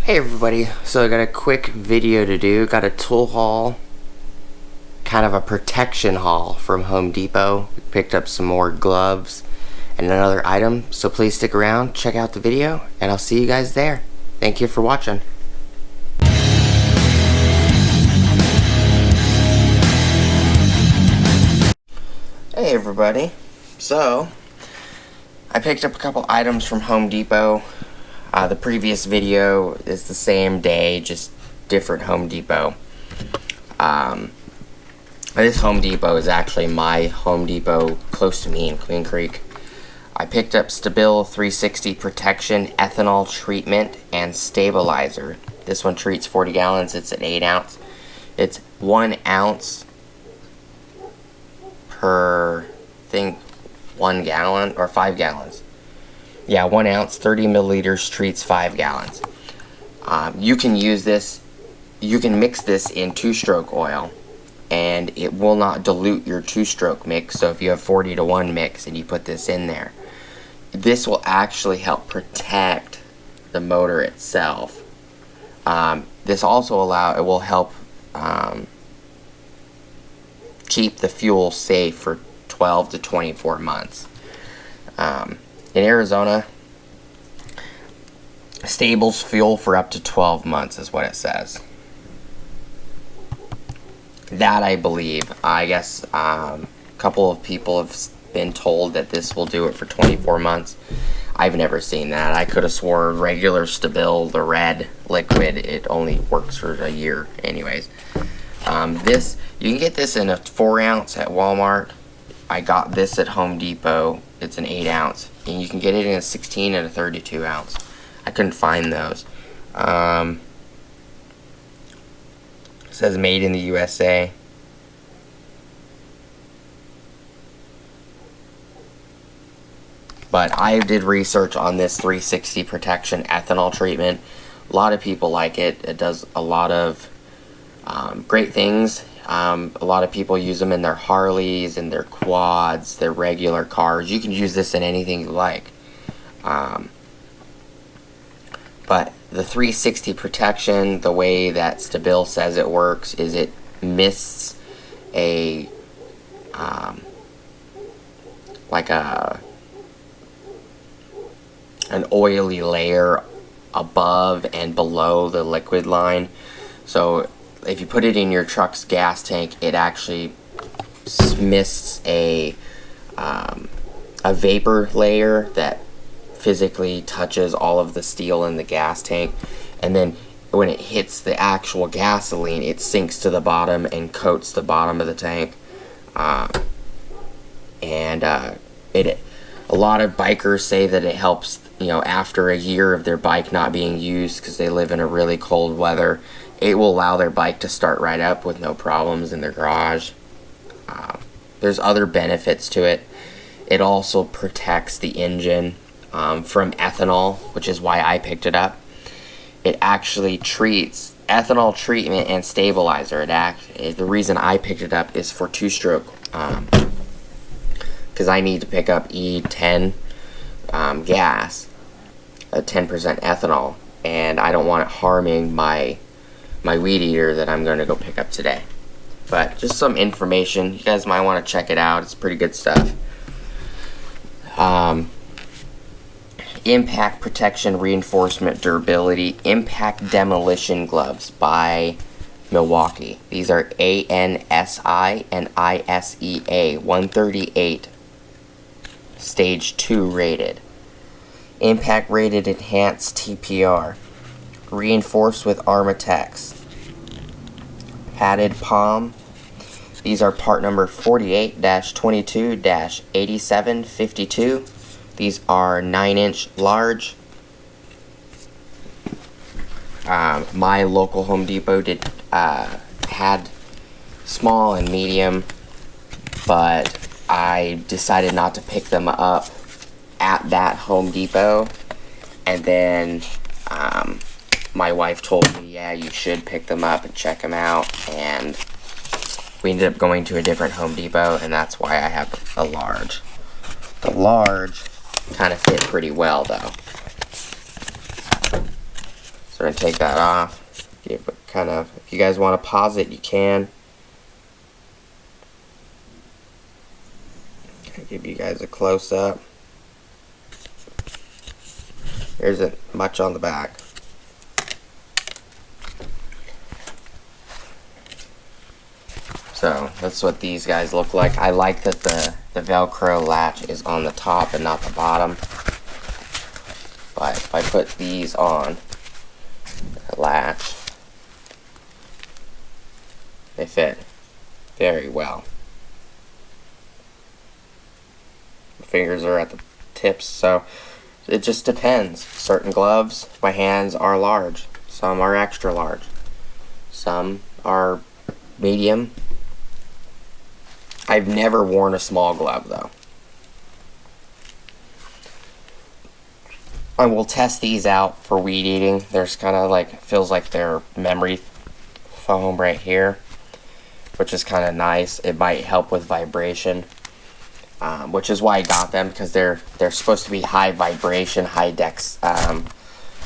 Hey everybody, so I got a quick video to do. Got a tool haul, kind of a protection haul from Home Depot. We picked up some more gloves and another item, so please stick around, check out the video, and I'll see you guys there. Thank you for watching. Hey everybody, so I picked up a couple items from Home Depot. The previous video is the same day, just different Home Depot. This Home Depot is actually my Home Depot close to me in Queen Creek. I picked up Sta-bil 360 Protection Ethanol Treatment and Stabilizer. This one treats 40 gallons. It's an 8 ounce. It's 1 ounce per, I think, 1 gallon or 5 gallons. Yeah, 1 ounce, 30 milliliters, treats 5 gallons. You can use this, you can mix this in 2-stroke oil, and it will not dilute your 2-stroke mix. So if you have 40-to-1 mix and you put this in there, this will actually help protect the motor itself. This also will help keep the fuel safe for 12 to 24 months. In Arizona, Sta-bil's fuel for up to 12 months is what it says. That I believe. I guess a couple of people have been told that this will do it for 24 months. I've never seen that. I could have swore regular Sta-bil, the red liquid, it only works for a year anyways. This, you can get this in a 4 ounce at Walmart. I got this at Home Depot. It's an 8 ounce. And you can get it in a 16 and a 32 ounce. I couldn't find those. It says made in the USA. But I did research on this 360 Protection Ethanol Treatment. A lot of people like it. It does a lot of great things. A lot of people use them in their Harleys, in their quads, their regular cars. You can use this in anything you like. But the 360 protection, the way that Sta-bil says it works, is it mists a like an oily layer above and below the liquid line. So if you put it in your truck's gas tank, it actually mists a vapor layer that physically touches all of the steel in the gas tank, and then when it hits the actual gasoline, it sinks to the bottom and coats the bottom of the tank. A lot of bikers say that it helps, you know, after a year of their bike not being used because they live in a really cold weather. It will allow their bike to start right up with no problems in their garage. There's other benefits to it. It also protects the engine from ethanol, which is why I picked it up. It actually treats ethanol treatment and stabilizer. The reason I picked it up is for 2-stroke, because I need to pick up E10 gas, 10% ethanol, and I don't want it harming my weed eater that I'm going to go pick up today. But just some information. You guys might want to check it out. It's pretty good stuff. Impact Protection Reinforcement Durability Impact Demolition Gloves by Milwaukee. These are ANSI and ISEA 138 Stage 2 rated. Impact rated enhanced TPR. Reinforced with Armatex. Padded palm. These are part number 48-22-8752. These are 9-inch large. My local Home Depot had small and medium, but I decided not to pick them up at that Home Depot, and then my wife told me, yeah, you should pick them up and check them out, and we ended up going to a different Home Depot, and that's why I have a large. The large kind of fit pretty well though. So We're gonna take that off. If you guys want to pause it, you can. I'll give you guys a close up. There isn't much on the back. So that's what these guys look like. I like that the Velcro latch is on the top and not the bottom. But if I put these on the latch, they fit very well. The fingers are at the tips, so it just depends. Certain gloves, my hands are large. Some are extra large. Some are medium. I've never worn a small glove though. I will test these out for weed eating. There's kind of like, feels like they're memory foam right here, which is kind of nice. It might help with vibration, which is why I got them, because they're supposed to be high vibration, not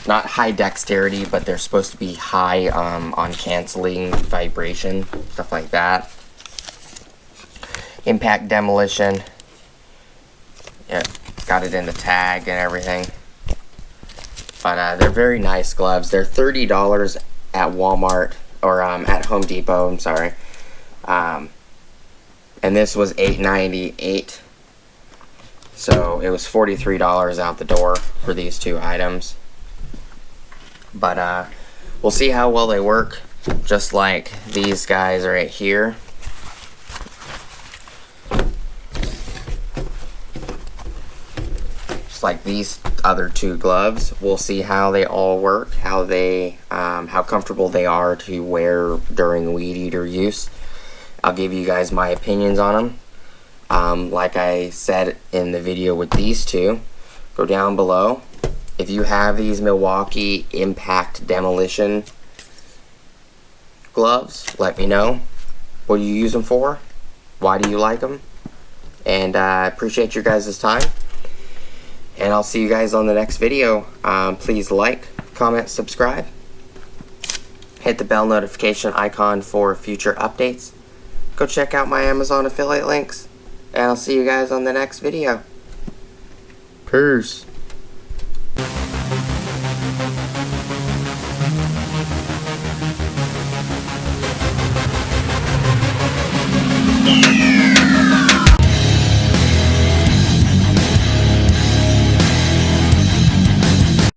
high dexterity, but they're supposed to be high on canceling vibration, stuff like that. Impact demolition. Yeah, got it in the tag and everything. But they're very nice gloves. They're $30 at Walmart, or at Home Depot, I'm sorry. And this was $8.98. So it was $43 out the door for these two items. But we'll see how well they work. Just like these guys right here. Just like these other two gloves. We'll see how they all work, how comfortable they are to wear during weed eater use. I'll give you guys my opinions on them. Like I said in the video with these two, go down below. If you have these Milwaukee Impact Demolition gloves, let me know. What do you use them for? Why do you like them? And I appreciate your guys' time. And I'll see you guys on the next video. Please like, comment, subscribe. Hit the bell notification icon for future updates. Go check out my Amazon affiliate links. And I'll see you guys on the next video. Peace.